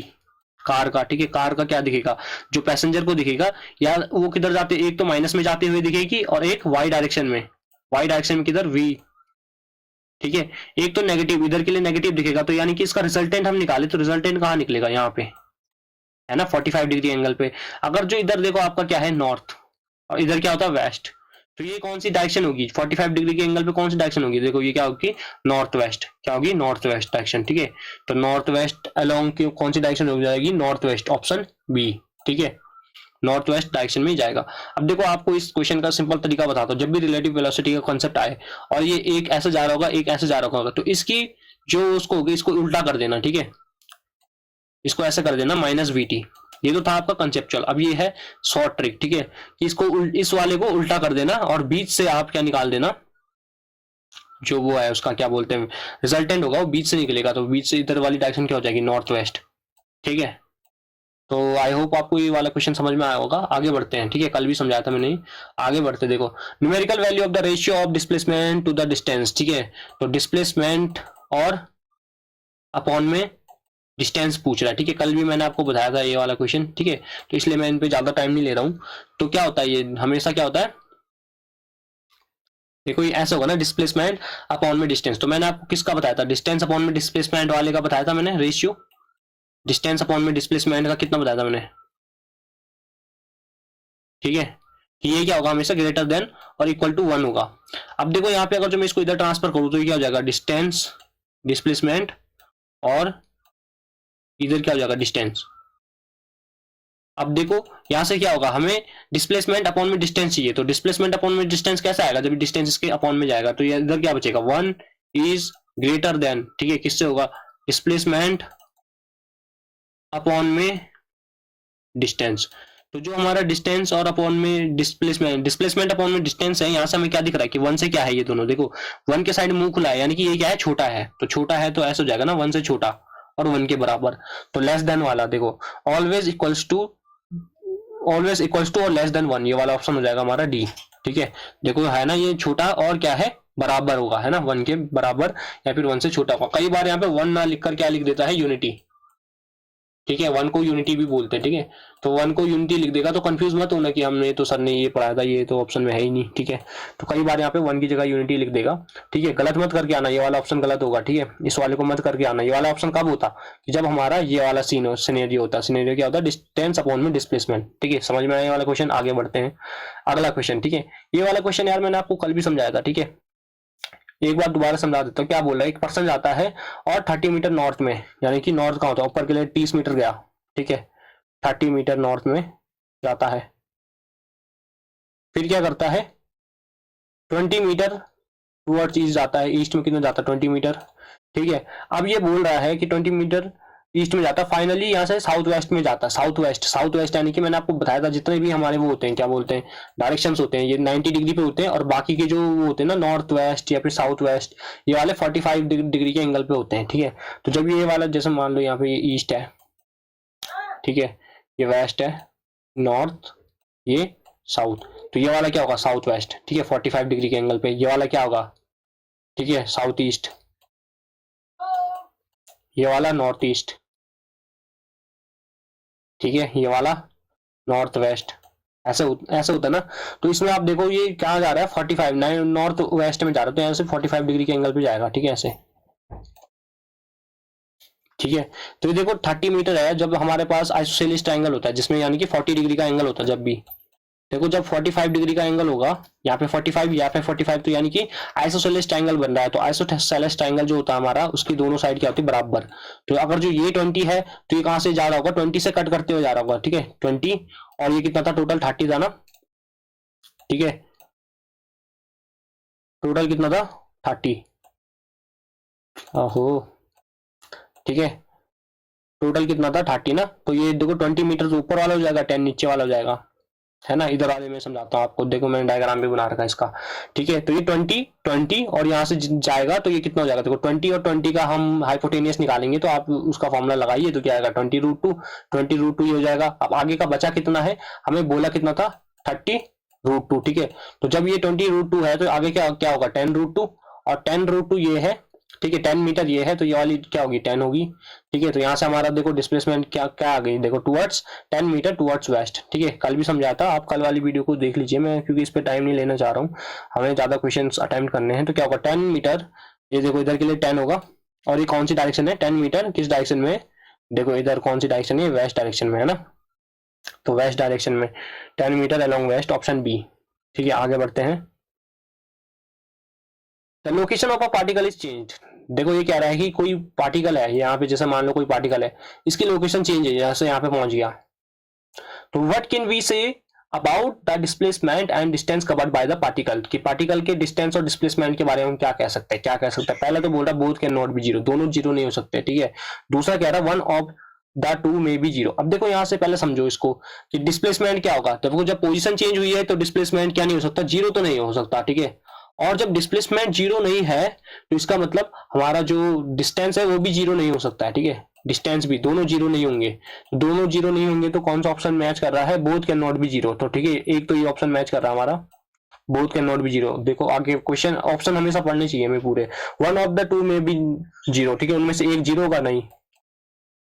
कार का, ठीक है, कार का क्या दिखेगा, जो पैसेंजर को दिखेगा, या वो किधर जाते, एक तो माइनस में जाते हुए दिखेगी और एक वाई डायरेक्शन में, वाई डायरेक्शन में किधर, वी, ठीक है, एक तो नेगेटिव, इधर के लिए नेगेटिव दिखेगा, तो यानी कि इसका रिजल्टेंट हम निकाले तो रिजल्टेंट कहाँ निकलेगा, यहाँ पे, है ना, 45 डिग्री एंगल पे। अगर जो इधर देखो आपका क्या है, नॉर्थ, और इधर क्या होता है, वेस्ट, तो ये कौन सी डायरेक्शन होगी, 45 डिग्री के एंगल पे कौन सी डायरेक्शन होगी, देखो ये क्या होगी, नॉर्थ वेस्ट, क्या होगी, नॉर्थ वेस्ट डायरेक्शन, ठीक है। तो नॉर्थ वेस्ट अलोंग की कौन सी डायरेक्शन हो जाएगी, नॉर्थ वेस्ट, ऑप्शन बी, ठीक है, नॉर्थ वेस्ट डायरेक्शन में ही जाएगा। अब देखो आपको इस क्वेश्चन का सिंपल तरीका बताता हूँ, जब भी रिलेटिव वेलोसिटी का कॉन्सेप्ट आए और ये एक ऐसे जा रहा होगा, एक ऐसे जा रहा होगा, तो इसकी जो उसको होगी इसको उल्टा कर देना, ठीक है, इसको ऐसे कर देना माइनस वीटी, ये तो था आपका कंसेप्चुअल। अब ये है शॉर्ट ट्रिक, ठीक है, कि इसको इस वाले को उल्टा कर देना और बीच से आप क्या निकाल देना, जो वो है उसका क्या बोलते हैं, रिजल्टेंट होगा वो बीच से निकलेगा, तो बीच से इधर वाली डायरेक्शन क्या हो जाएगी, नॉर्थ वेस्ट, ठीक है। तो आई होप आपको ये वाला क्वेश्चन समझ में आया होगा। आगे बढ़ते हैं, ठीक है, कल भी समझाया था मैंने, आगे बढ़ते देखो, numerical value of the ratio of displacement to the distance, ठीक है, तो डिस्प्लेसमेंट और अपॉन में डिस्टेंस पूछ रहा है, ठीक है, कल भी मैंने आपको बताया था ये वाला क्वेश्चन, ठीक है, तो इसलिए मैं इन पे ज्यादा टाइम नहीं ले रहा हूँ। तो क्या होता है, ये हमेशा क्या होता है, देखो ये ऐसा होगा ना, डिस्प्लेसमेंट अपॉन में डिस्टेंस। तो मैंने आपको किसका बताया था, डिस्टेंस अपॉन में डिस्प्लेसमेंट वाले का बताया था मैंने, रेशियो डिस्टेंस अपॉन में डिस्प्लेसमेंट का कितना बताया था मैंने, ठीक है, कि ये क्या होगा, हमेशा ग्रेटर देन और इक्वल टू 1 होगा। अब देखो यहाँ पे अगर जो मैं इसको इधर ट्रांसफर करूँ तो ये क्या हो जाएगा, डिस्टेंस डिस्प्लेसमेंट, और इधर क्या हो जाएगा, डिस्टेंस। अब देखो यहां से क्या होगा, हमें डिस्प्लेसमेंट अपॉन में डिस्टेंस चाहिए, तो डिस्प्लेसमेंट अपॉन में डिस्टेंस कैसा आएगा, जब डिस्टेंस इसके अपॉन में जाएगा तो ये इधर क्या बचेगा, 1 इज ग्रेटर देन, ठीक है, किससे होगा, डिस्प्लेसमेंट अपॉन में डिस्टेंस। तो जो हमारा डिस्टेंस और अपॉन में डिस्प्लेसमेंट अपॉन में डिस्टेंस है, यहाँ से हमें क्या दिख रहा है कि 1 से क्या है, ये दोनों देखो 1 के साइड मुंह खुला है, यानी कि ये क्या है, छोटा है, तो छोटा है तो ऐसा हो जाएगा ना, 1 से छोटा और 1 के बराबर। तो लेस देन वाला देखो, ऑलवेज इक्वल्स टू और लेस देन 1, ये वाला ऑप्शन हो जाएगा हमारा डी, ठीक है। देखो है ना, ये छोटा और क्या है, बराबर होगा, है ना, 1 के बराबर या फिर 1 से छोटा होगा। कई बार यहाँ पे 1 ना लिखकर क्या लिख देता है, यूनिटी, ठीक है, 1 को यूनिटी भी बोलते हैं, ठीक है। तो 1 को यूनिटी लिख देगा तो कंफ्यूज मत होना कि हमने तो सर ने ये पढ़ाया था, ये तो ऑप्शन में है ही नहीं, ठीक है। तो कई बार यहाँ पे 1 की जगह यूनिटी लिख देगा, ठीक है। गलत मत करके आना, ये वाला ऑप्शन गलत होगा, ठीक है, इस वाले को मत करके आना। ये वाला ऑप्शन कब होता कि जब हमारा ये वाला सिनेरियो होता, सिनेरियो क्या होता है, डिस्टेंस अपॉन में डिस्प्लेसमेंट, ठीक है। समझ में आया ये वाला क्वेश्चन, आगे बढ़ते हैं अगला क्वेश्चन, ठीक है। ये वाला क्वेश्चन यार मैंने आपको कल भी समझाया था, ठीक है, एक बार दोबारा समझा देता हूँ। क्या बोल रहा है, एक पर्सन जाता है और 30 मीटर नॉर्थ में, यानी कि नॉर्थ का होता है ऊपर के लिए 30 मीटर गया, ठीक है, 30 मीटर नॉर्थ में जाता है, फिर क्या करता है, 20 मीटर टूवर्ड्स ईस्ट जाता है, ईस्ट में कितना जाता है, 20 मीटर, ठीक है। अब ये बोल रहा है कि 20 मीटर ईस्ट में जाता है, फाइनली यहाँ से साउथ वेस्ट में जाता है, साउथ वेस्ट यानी कि मैंने आपको बताया था जितने भी हमारे वो होते हैं, क्या बोलते हैं, डायरेक्शंस होते हैं, ये 90 डिग्री पे होते हैं, और बाकी के जो वो होते हैं ना, नॉर्थ वेस्ट या फिर साउथ वेस्ट, ये वाले 45 डिग्री के एंगल पे होते हैं, ठीक है। तो जब ये वाला, जैसे मान लो यहाँ पे ये ईस्ट है, ठीक है, ये वेस्ट है, नॉर्थ, ये साउथ, तो ये वाला क्या होगा, साउथ वेस्ट, ठीक है, 45 डिग्री के एंगल पे। ये वाला क्या होगा, ठीक है, साउथ ईस्ट, ये वाला नॉर्थ ईस्ट, ठीक है, ये वाला नॉर्थ वेस्ट, ऐसे होता है ना। तो इसमें आप देखो ये क्या जा रहा है, 45 नॉर्थ वेस्ट में जा रहा है, तो यहाँ से 45 डिग्री के एंगल पे जाएगा, ठीक है, ऐसे, ठीक है। तो ये देखो 30 मीटर है, जब हमारे पास आइसोसेलेस ट्रायंगल होता है जिसमें यानी कि 40 डिग्री का एंगल होता है, जब भी देखो जब 45 डिग्री का एंगल होगा, यहाँ पे 45, यहाँ पे 45, तो यानी कि आइसोसेलेस ट्रायंगल बन रहा है। तो आइसोसेलेस ट्रायंगल जो होता है हमारा, उसकी दोनों साइड क्या होती है, बराबर। तो अगर जो ये 20 है तो ये कहां से जा रहा होगा, 20 से कट करते हुए जा रहा होगा, ठीक है, 20, और ये कितना था, टोटल 30 था ना, ठीक है, टोटल कितना था, 30, आहो, ठीक है, टोटल कितना था, 30 ना। तो ये देखो 20 मीटर तो ऊपर वाला हो जाएगा, 10 नीचे वाला हो जाएगा, है ना। इधर वाले में समझाता हूँ आपको, देखो मैंने डायग्राम भी बना रखा है इसका, ठीक है। तो ये 20 और यहाँ से जाएगा तो ये कितना हो जाएगा, देखो 20 और 20 का हम हाइपोटेनियस निकालेंगे, तो आप उसका फॉर्मूला लगाइए, तो क्या आएगा, 20√2 ये हो जाएगा। अब आगे का बचा कितना है, हमें बोला कितना था, 30√2, ठीक है। तो जब ये 20√2 है तो आगे क्या क्या होगा, 10√2, और 10√2 ये है, ठीक है, 10 मीटर ये है, तो ये वाली क्या होगी, 10 होगी, ठीक है। तो यहाँ से हमारा देखो डिस्प्लेसमेंट क्या क्या आ गई, देखो टुवर्ड्स 10 मीटर टुवर्ड्स वेस्ट, ठीक है। कल भी समझाया था, आप कल वाली वीडियो को देख लीजिए, मैं क्योंकि इस पे टाइम नहीं लेना चाह रहा हूँ, हमें ज्यादा क्वेश्चंस अटेम्प्ट करने हैं। तो क्या होगा, 10 मीटर, ये देखो इधर के लिए 10 होगा, और ये कौन सी डायरेक्शन है, 10 मीटर किस डायरेक्शन में, देखो इधर कौन सी डायरेक्शन है, वेस्ट डायरेक्शन में, है ना। तो वेस्ट डायरेक्शन में 10 metre along west, option B, ठीक है। आगे बढ़ते हैं, the location of a particle is change. देखो ये कह रहा है कि कोई पार्टिकल है यहाँ पे, जैसे मान लो कोई पार्टिकल है, इसकी लोकेशन चेंज है, यहाँ से यहाँ पे पहुंच गया। तो what can we say about the displacement and distance covered by the particle, कि पार्टिकल के डिस्टेंस और डिस्प्लेसमेंट के बारे में हम क्या कह सकते हैं, क्या कह सकते हैं। पहले तो बोल रहा both can not be zero, दोनों जीरो नहीं हो सकते, ठीक है। दूसरा कह रहा one of the two may be zero. अब देखो यहाँ से पहले समझो इसको कि डिस्प्लेसमेंट क्या होगा, देखो जब पोजीशन चेंज हुई है तो डिस्प्लेसमेंट क्या नहीं हो सकता, जीरो तो नहीं हो सकता, ठीक है। और जब डिस्प्लेसमेंट जीरो नहीं है तो इसका मतलब हमारा जो डिस्टेंस है वो भी जीरो नहीं हो सकता है, ठीक है। डिस्टेंस भी, दोनों जीरो नहीं होंगे, दोनों जीरो नहीं होंगे तो कौन सा ऑप्शन मैच कर रहा है, both can not be zero. तो ठीक है, एक तो ये ऑप्शन मैच कर रहा है हमारा, both can not be zero. देखो आगे क्वेश्चन ऑप्शन हमेशा पढ़ने चाहिए हमें पूरे, वन ऑफ द टू में बी जीरो, ठीक है, उनमें से एक जीरो का नहीं,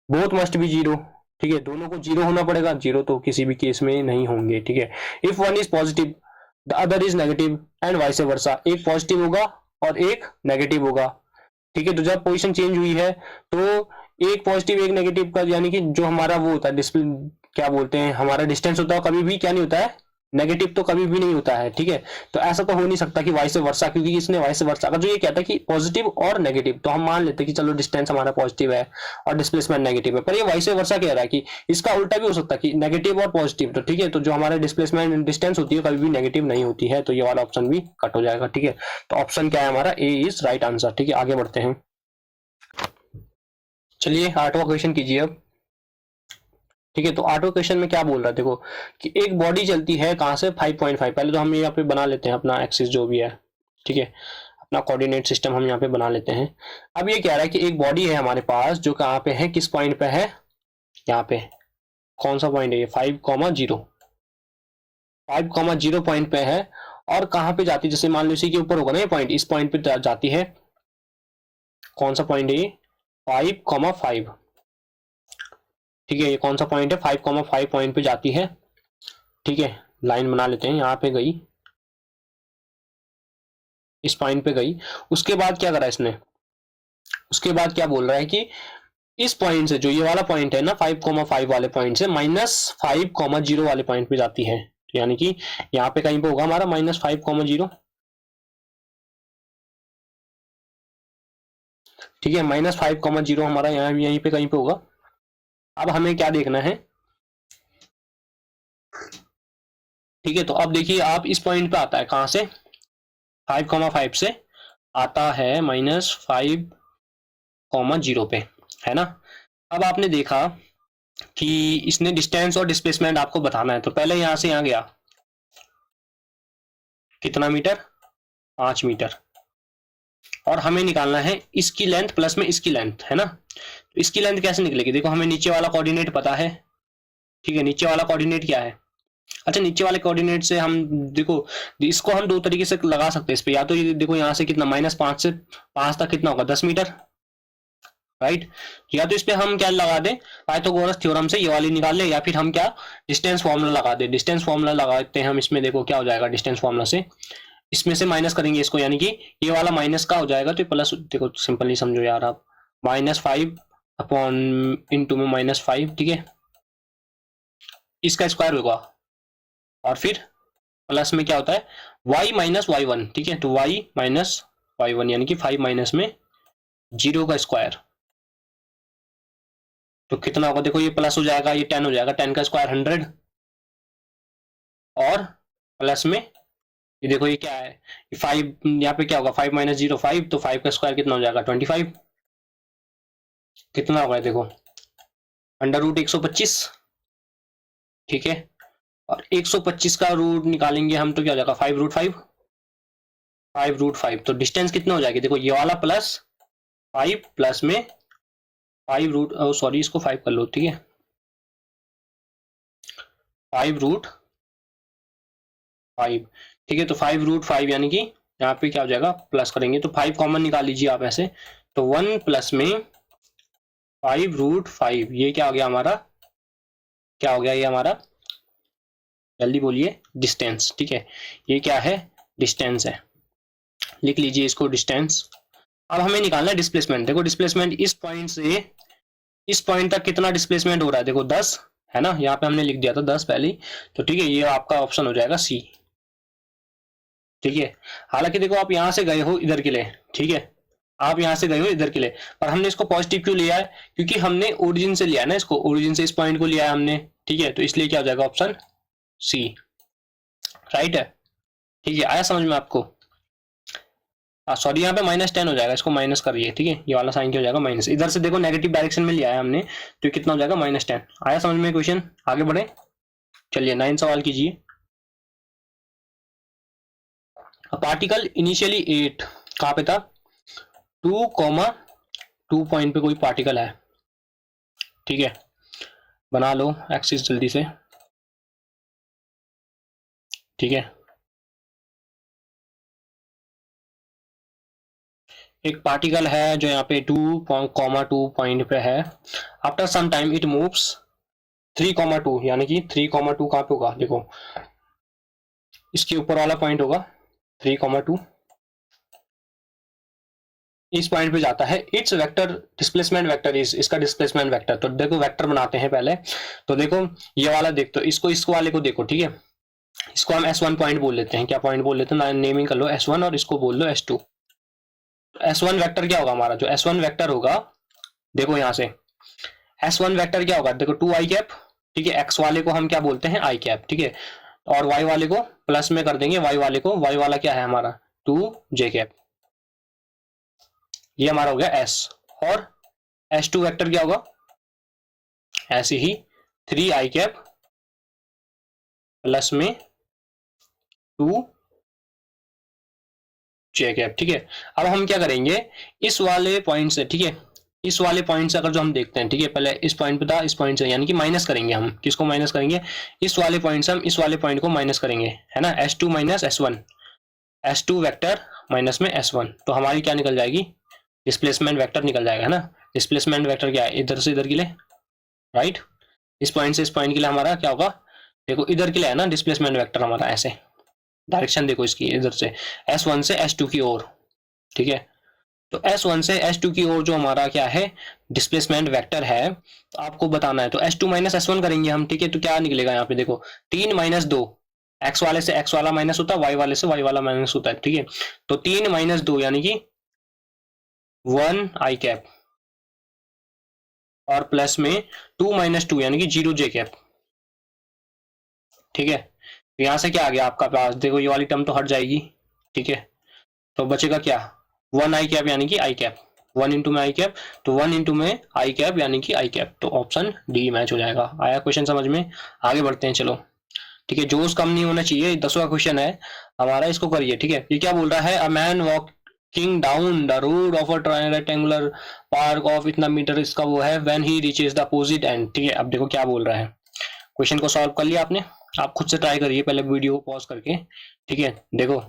बोथ मस्ट बी जीरो, ठीक है, दोनों को जीरो होना पड़ेगा, जीरो तो किसी भी केस में नहीं होंगे, ठीक है। If one is positive the other is negative and vice versa, एक पॉजिटिव होगा और एक नेगेटिव होगा। ठीक है, तो जब पोजीशन चेंज हुई है तो एक पॉजिटिव एक नेगेटिव का, यानी कि जो हमारा वो होता है डिस्प्ले, क्या बोलते हैं, हमारा डिस्टेंस होता है, कभी भी क्या नहीं होता है, नेगेटिव तो कभी भी नहीं होता है। ठीक है, तो ऐसा तो हो नहीं सकता कि वाइस वर्सा, क्योंकि इसने वाइस वर्सा का जो ये कहता है कि पॉजिटिव और नेगेटिव, तो हम मान लेते हैं कि चलो डिस्टेंस हमारा पॉजिटिव है और डिस्प्लेसमेंट नेगेटिव है, पर ये वाइस वर्सा कह रहा है कि इसका उल्टा भी हो सकता है कि नेगेटिव और पॉजिटिव। तो ठीक है, तो जो हमारे डिस्प्लेसमेंट डिस्टेंस होती है कभी भी नेगेटिव नहीं होती है, तो ये वाला ऑप्शन भी कट हो जाएगा। ठीक है, तो ऑप्शन क्या है हमारा, ए इज राइट आंसर। ठीक है, आगे बढ़ते हैं। चलिए 8वां क्वेश्चन कीजिए अब। ठीक है, तो 8वें क्वेश्चन में क्या बोल रहा है, देखो कि एक बॉडी चलती है कहां से 5.5, पहले तो हम यहाँ पे बना लेते हैं अपना एक्सिस जो भी है। ठीक है, अपना कोऑर्डिनेट सिस्टम हम यहाँ पे बना लेते हैं। अब ये कह रहा है कि एक बॉडी है हमारे पास जो कहाँ पे है, किस पॉइंट पे है, यहाँ पे कौन सा पॉइंट है ये, 5,0 5,0 पॉइंट पे है, और कहाँ पे जाती है, जैसे मान लो इसी के ऊपर होगा ना ये पॉइंट, इस पॉइंट पे जाती है। कौन सा पॉइंट है ये, 5,5। ठीक है, ये कौन सा पॉइंट है, 5,5 पॉइंट पे जाती है। ठीक है, लाइन बना लेते हैं, यहाँ पे गई, इस पॉइंट पे गई। उसके बाद क्या करा इसने, उसके बाद क्या बोल रहा है कि इस पॉइंट से, जो ये वाला पॉइंट है ना 5,5 वाले पॉइंट से, -5,0 वाले पॉइंट पे जाती है। तो यानी कि यहाँ पे कहीं पे होगा हमारा -5,0। ठीक है, -5,0 हमारा यहाँ यहीं पे कहीं पे होगा। अब हमें क्या देखना है, ठीक है, तो अब देखिए आप इस पॉइंट पे आता है कहां से, 5,5 से आता है -5,0 पे, है ना। अब आपने देखा कि इसने डिस्टेंस और डिस्प्लेसमेंट आपको बताना है, तो पहले यहां से यहां गया, कितना मीटर, 5 मीटर, और हमें निकालना है इसकी लेंथ प्लस में इसकी लेंथ, है ना। तो इसकी लेंथ कैसे निकलेगी, देखो हमें नीचे वाला कोऑर्डिनेट पता है। ठीक है, नीचे वाला कोऑर्डिनेट क्या है, अच्छा नीचे वाले कोऑर्डिनेट से हम देखो, इसको हम दो तरीके से लगा सकते हैं इस पे, या तो ये देखो यहाँ से कितना -5 से 5 तक कितना होगा, 10 मीटर, राइट। या तो इस पे हम क्या लगा दें, पाइथागोरस थ्योरम से ये वाली निकाल ले, या फिर हम क्या डिस्टेंस फॉर्मूला लगा दें, डिस्टेंस फॉर्मूला लगाते हैं हम इसमें, देखो क्या हो जाएगा डिस्टेंस फॉर्मूला से, इसमें से माइनस करेंगे इसको, यानी कि ये वाला माइनस का हो जाएगा, तो प्लस, देखो सिंपली समझो यार आप, -5 अपॉन इंटू में -5, ठीक है, इसका स्क्वायर होगा, और फिर प्लस में क्या होता है y माइनस y1। ठीक है, तो y माइनस y1 यानी कि 5 माइनस में 0 का स्क्वायर, तो कितना होगा, देखो ये प्लस हो जाएगा, ये 10 हो जाएगा, 10 का स्क्वायर 100, और प्लस में ये देखो ये क्या है, 5, यहाँ पे क्या होगा 5 माइनस 0 5, तो 5 का स्क्वायर कितना हो जाएगा 25, कितना होगा देखो √125। ठीक है, और 125 का रूट निकालेंगे हम, तो क्या हो जाएगा 5√5, 5√5, तो डिस्टेंस कितना हो जाएगी, देखो ये वाला प्लस 5 प्लस में 5 इसको 5 कर लो, ठीक है, 5√5। ठीक है, तो 5√5 यानी कि यहाँ पे क्या हो जाएगा, प्लस करेंगे तो 5 कॉमन निकाल लीजिए आप ऐसे, तो 1 प्लस में 5√5, ये क्या हो गया हमारा, क्या हो गया ये हमारा, जल्दी बोलिए, डिस्टेंस। ठीक है, ये क्या है, डिस्टेंस है, लिख लीजिए इसको डिस्टेंस। अब हमें निकालना है डिस्प्लेसमेंट, देखो डिस्प्लेसमेंट इस पॉइंट से इस पॉइंट तक कितना डिस्प्लेसमेंट हो रहा है, देखो 10 है ना, यहाँ पे हमने लिख दिया था 10 पहले ही, तो ठीक है, ये आपका ऑप्शन हो जाएगा सी। ठीक है, हालांकि देखो आप यहाँ से गए हो इधर के लिए, ठीक है, आप यहाँ से गए हो इधर के लिए, पर हमने इसको पॉजिटिव क्यों लिया है, क्योंकि हमने ओरिजिन से लिया है ना इसको, ओरिजिन से इस पॉइंट को लिया है हमने। ठीक है, तो इसलिए क्या हो जाएगा ऑप्शन सी, राइट है। ठीक है, आया समझ में आपको, सॉरी यहाँ पे -10 हो जाएगा, इसको माइनस करिए। ठीक है, ये वाला साइन क्या हो जाएगा माइनस, इधर से देखो नेगेटिव डायरेक्शन में लिया है हमने, तो कितना हो जाएगा -10। आया समझ में क्वेश्चन, आगे बढ़े, चलिए 9 सवाल कीजिए। पार्टिकल इनिशियली 8 कहाँ पे था, 2,2 पॉइंट पे कोई पार्टिकल है। ठीक है, बना लो एक्सिस जल्दी से। ठीक है, एक पार्टिकल है जो यहाँ पे 2,2 पॉइंट पे है, after some time it moves 3,2, यानी कि 3,2 कहाँ पे होगा, देखो इसके ऊपर वाला पॉइंट होगा 3,2, इस पॉइंट पे जाता है। It's vector displacement vector is, इसका डिस्प्लेसमेंट वेक्टर। तो देखो वेक्टर बनाते हैं पहले। तो देखो ये वाला देख, तो इसको वाले को देखो, ठीक है, इसको हम S1 पॉइंट बोल लेते हैं। क्या पॉइंट बोल लेते हैं, नेमिंग कर लो S1 और इसको बोल लो S2। S1 वेक्टर क्या होगा हमारा, जो S1 वेक्टर होगा, देखो यहां से S1 वेक्टर क्या होगा, देखो 2i कैप, ठीक है, x वाले को हम क्या बोलते हैं i कैप, ठीक है, और y वाले को प्लस में कर देंगे, y वाले को, y वाला क्या है हमारा 2j कैप, ये हमारा हो गया S। और S2 वेक्टर क्या होगा, ऐसे ही 3i कैप प्लस में 2j कैप, ठीक है। अब हम क्या करेंगे, इस वाले पॉइंट से, ठीक है, इस वाले पॉइंट से अगर जो हम देखते हैं, ठीक है, पहले इस पॉइंट पे था, इस पॉइंट से, यानी कि माइनस करेंगे हम, किसको माइनस करेंगे, इस वाले पॉइंट से हम इस वाले पॉइंट को माइनस करेंगे, है ना, S2 minus S1, S2 vector minus में S1, तो हमारी क्या निकल जाएगी, डिस्प्लेसमेंट वेक्टर निकल जाएगा, है ना। डिस्प्लेसमेंट वेक्टर क्या है, इधर से इधर के लिए, राइट, इस पॉइंट से इस पॉइंट के लिए हमारा क्या होगा, देखो इधर के लिए है ना डिस्प्लेसमेंट वेक्टर हमारा, ऐसे डायरेक्शन देखो इसकी, इधर से S1 से S2 की ओर, ठीक है। तो S1 से S2 की ओर जो हमारा क्या है डिस्प्लेसमेंट वेक्टर है, तो आपको बताना है। तो S2 माइनस S1 करेंगे हम, ठीक है, तो क्या निकलेगा यहाँ पे देखो 3 माइनस 2, एक्स वाले से एक्स वाला माइनस होता है, वाई वाले से वाई वाला माइनस होता है, ठीक है। तो 3 माइनस 2 यानी कि 1 i कैप, और प्लस में 2 माइनस 2 यानी कि 0j कैप, ठीक है। तो यहां से क्या आ गया आपका पास, देखो ये वाली टर्म तो हट जाएगी, ठीक है, तो बचेगा क्या 1 i कैप यानी कि i कैप, 1 इंटू में i कैप, तो 1 इंटू में i कैप यानी कि i कैप, तो ऑप्शन डी मैच हो जाएगा। आया क्वेश्चन समझ में, आगे बढ़ते हैं चलो, ठीक है। जोश कम नहीं होना चाहिए, 10वां क्वेश्चन है हमारा, इसको करिए, ठीक है। ये क्या बोल रहा है, a man walking down the road of a rectangular park of इतना मीटर, इसका वो है, when he reaches the opposite and, ठीक है। अब देखो क्या बोल रहा है, क्वेश्चन को सॉल्व कर लिया आपने, आप खुद से ट्राई करिए पहले वीडियो को पॉज करके, ठीक है। देखो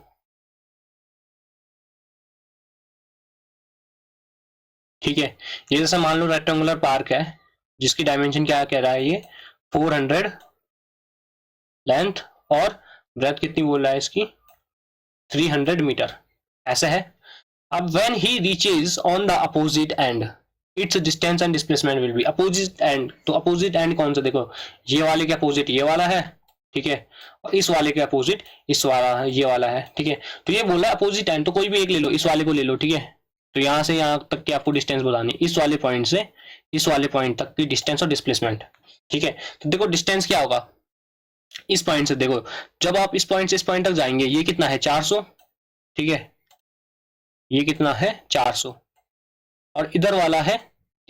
ठीक है, ये जैसे मान लो रेक्टेंगुलर पार्क है, जिसकी डायमेंशन क्या कह रहा है, ये 400 लेंथ, और ब्रेथ कितनी बोल रहा है इसकी 300 मीटर, ऐसा है। अब when he reaches on the opposite and, it's distance and displacement will be, opposite and, तो अपोजिट एंड कौन सा, देखो ये वाले के अपोजिट ये वाला है, ठीक है, और इस वाले के अपोजिट इस वाला ये वाला है, ठीक है। तो ये बोला अपोजिट एंड, तो कोई भी एक ले लो, इस वाले को ले लो, ठीक है। तो यहां से यहां तक की आपको डिस्टेंस बतानी, इस वाले पॉइंट से इस वाले पॉइंट तक की डिस्टेंस और डिस्प्लेसमेंट, ठीक है। तो देखो डिस्टेंस क्या होगा, इस पॉइंट से देखो, जब आप इस पॉइंट से इस पॉइंट तक जाएंगे, ये कितना है 400, ठीक है, ये कितना है 400, और इधर वाला है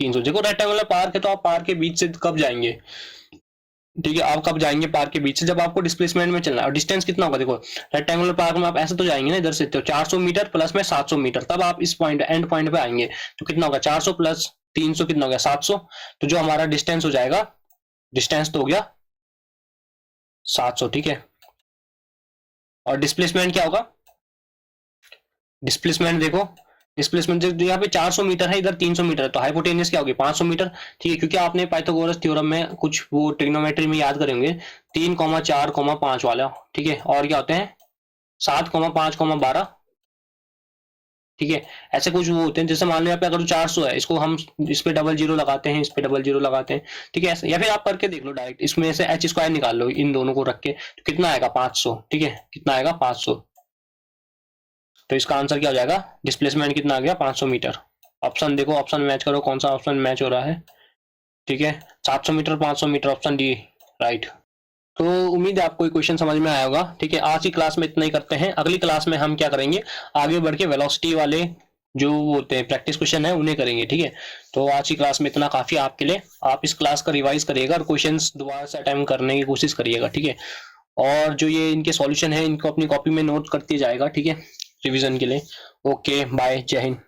300। देखो रेक्टेंगुलर पार्क है, तो आप पार्क के बीच से कब जाएंगे, ठीक है, आप कब जाएंगे पार्क के बीच से, जब आपको डिस्प्लेसमेंट में चलना है। और डिस्टेंस कितना होगा, देखो रेक्टेंगुलर पार्क में आप ऐसे तो जाएंगे ना इधर से, तो 400 मीटर प्लस में 700 मीटर, तब आप इस पॉइंट एंड पॉइंट पे आएंगे, तो कितना होगा 400 प्लस 300 कितना हो गया 700, तो जो हमारा डिस्टेंस हो जाएगा, डिस्टेंस तो हो गया 700, ठीक है। और डिस्प्लेसमेंट क्या होगा, डिस्प्लेसमेंट देखो, डिस्प्लेसमेंट यहाँ पे 400 मीटर है, इधर 300 मीटर है, तो हाइपोटेनियस क्या होगी 500 मीटर, ठीक है, क्योंकि आपने पाइथागोरस थ्योरम में कुछ वो ट्रिग्नोमेट्री में याद करेंगे 3,4,5 वाला, ठीक है। और क्या होते हैं 7,5,12, ठीक है, ऐसे कुछ वो होते हैं। जैसे मान लो यहाँ पे अगर 400 है, इसको हम इस पे डबल जीरो लगाते हैं, इस पे डबल जीरो लगाते हैं, ठीक है, ऐसे, या फिर आप करके देख लो डायरेक्ट, इसमें से एच स्क्वायर निकाल लो इन दोनों को रख के, तो कितना आएगा 500, ठीक है, कितना आएगा 500। तो इसका आंसर क्या हो जाएगा, डिस्प्लेसमेंट कितना आ गया 500 मीटर। ऑप्शन देखो, ऑप्शन मैच करो, कौन सा ऑप्शन मैच हो रहा है, ठीक है, 700 metre 500 metre, option D right. तो उम्मीद है आपको ये क्वेश्चन समझ में आया होगा, ठीक है। आज की क्लास में इतना ही करते हैं, अगली क्लास में हम क्या करेंगे, आगे बढ़ के वेलोसिटी वाले जो होते हैं प्रैक्टिस क्वेश्चन है उन्हें करेंगे, ठीक है। तो आज की क्लास में इतना काफी आपके लिए, आप इस क्लास का रिवाइज करिएगा और क्वेश्चंस दोबारा से अटेम्प्ट करने की कोशिश करिएगा, ठीक है। और जो ये इनके सॉल्यूशन है इनको अपनी कॉपी में नोट करते जाएगा, ठीक है, रिवीजन के लिए। ओके बाय, जय हिंद।